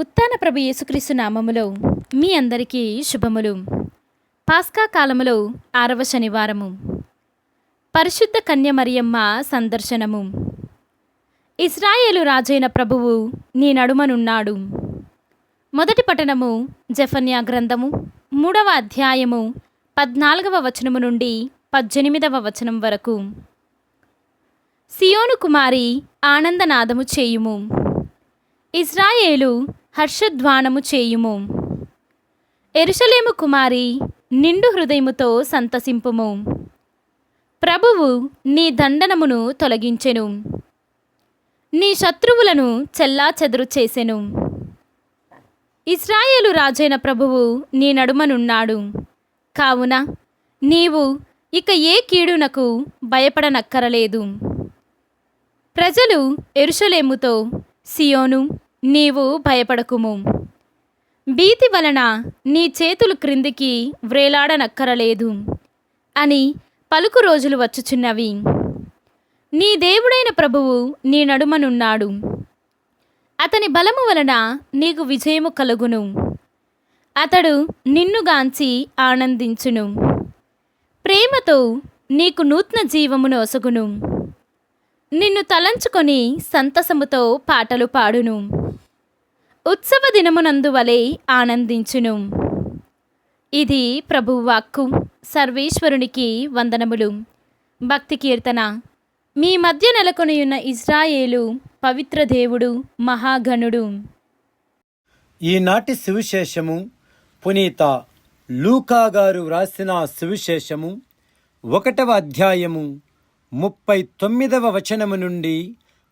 ఉత్థాన ప్రభు యేసుక్రీస్తు నామములో మీ అందరికీ శుభములు. పాస్కా కాలములో 6వ శనివారము. పరిశుద్ధ కన్య మరియమ్మ సందర్శనము. ఇశ్రాయేలు రాజైన ప్రభువు నీ నడుమనున్నాడు. మొదటి పఠనము జెఫన్యా గ్రంథము 3వ అధ్యాయము 14వ వచనము నుండి 18వ వచనం వరకు. సియోను కుమారి ఆనందనాదము చేయుము, ఇశ్రాయేలు హర్షధ్వానము చేయుము. యెరూషలేము కుమారి నిండు హృదయముతో సంతసింపుము. ప్రభువు నీ దండనమును తొలగించెను, నీ శత్రువులను చెల్లాచెదరు చేసెను. ఇశ్రాయేలు రాజైన ప్రభువు నీ నడుమనున్నాడు. కావున నీవు ఇక ఏ కీడునకు భయపడనక్కరలేదు. ప్రజలు యెరూషలేముతో, సియోను నీవు భయపడకుము, భీతి వలన నీ చేతులు క్రిందికి వ్రేలాడనక్కరలేదు అని పలుకు రోజులు వచ్చుచున్నవి. నీ దేవుడైన ప్రభువు నీ నడుమనున్నాడు. అతని బలము వలన నీకు విజయము కలుగును. అతడు నిన్నుగాంచి ఆనందించును, ప్రేమతో నీకు నూతన జీవమును ఒసగును. నిన్ను తలంచుకొని సంతసముతో పాటలు పాడును, ఉత్సవ దినమునందువలె ఆనందించును. ఇది ప్రభువు వాక్కు. సర్వేశ్వరునికి వందనములు. భక్తి కీర్తన. మీ మధ్య నెలకొనియున్న ఇశ్రాయేలు పవిత్ర దేవుడు, మహాగణుడు. ఈనాటి సువిశేషము పునీత లూకా గారు వ్రాసిన సువిశేషము 1వ అధ్యాయము 39వ వచనము నుండి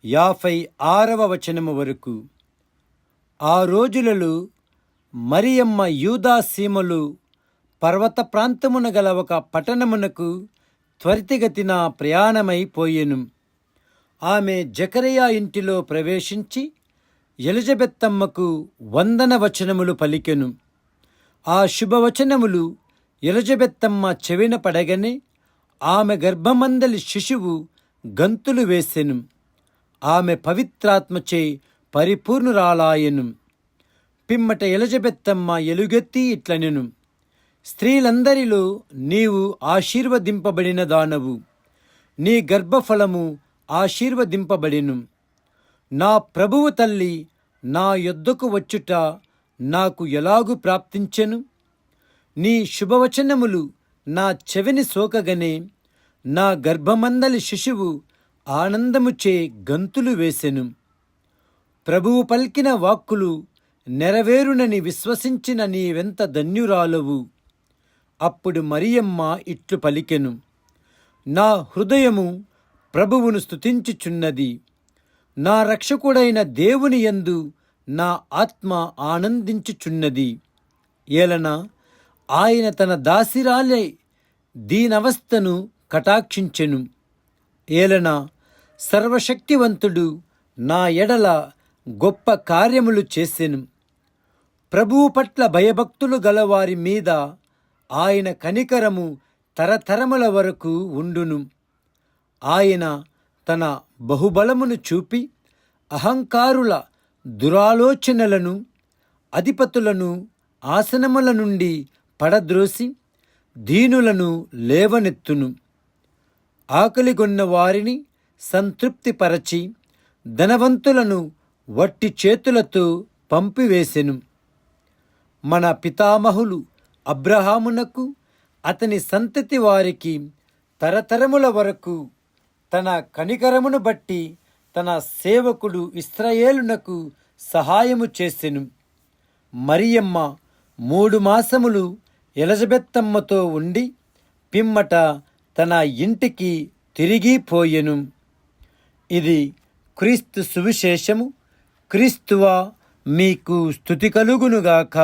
56వ వచనము వరకు. ఆ రోజులలో మరియమ్మ యూదా సీమలు పర్వత ప్రాంతమున గల ఒక పట్టణమునకు త్వరితగతిన ప్రయాణమైపోయెను. ఆమె జకరియా ఇంటిలో ప్రవేశించి ఎలిజబెత్తమ్మకు వందన వచనములు పలికెను. ఆ శుభవచనములు ఎలిజబెత్తమ్మ చెవిన పడగనే ఆమె గర్భమందలి శిశువు గంతులు వేసెను. ఆమె పవిత్రాత్మచే పరిపూర్ణురాలాయెను. పిమ్మట ఎలిజబెత్తమ్మ ఎలుగెత్తి ఇట్లనెను, స్త్రీలందరిలో నీవు ఆశీర్వదింపబడిన దానవు, నీ గర్భఫలము ఆశీర్వదింపబడిను. నా ప్రభువు తల్లి నా యొద్దకు వచ్చుట నాకు ఎలాగు ప్రాప్తించెను? నీ శుభవచనములు నా చెవిని సోకగనే నా గర్భమందలి శిశువు ఆనందముచే గంతులు వేసెను. ప్రభువు పలికిన వాక్కులు నెరవేరునని విశ్వసించిన నీవెంత ధన్యురాలవు. అప్పుడు మరియమ్మ ఇట్లు పలికెను, నా హృదయము ప్రభువును స్తుతించుచున్నది, నా రక్షకుడైన దేవుని యందు నా ఆత్మ ఆనందించుచున్నది. ఏలన ఆయన తన దాసిరాలై దీనవస్థను కటాక్షించెను. ఏలన సర్వశక్తివంతుడు నా ఎడల గొప్ప కార్యములు చేసెను. ప్రభువు పట్ల భయభక్తులు గలవారి మీద ఆయన కనికరము తరతరముల వరకు ఉండును. ఆయన తన బహుబలమును చూపి అహంకారుల దురాలోచనలను, అధిపతులను ఆసనముల నుండి పడద్రోసి దీనులను లేవనెత్తును. ఆకలిగొన్న వారిని సంతృప్తిపరచి ధనవంతులను వట్టి చేతులతో పంపివేసెను. మన పితామహులు అబ్రహామునకు అతని సంతతి వారికి తరతరముల వరకు తన కనికరమును బట్టి తన సేవకుడు ఇశ్రాయేలునకు సహాయము చేసెను. మరియమ్మ 3 మాసములు ఎలిజబెత్తమ్మతో ఉండి పిమ్మట తన ఇంటికి తిరిగిపోయెను. ఇది క్రీస్తు సువిశేషము. క్రీస్తువా మీకు స్తుతి కలుగునుగాక.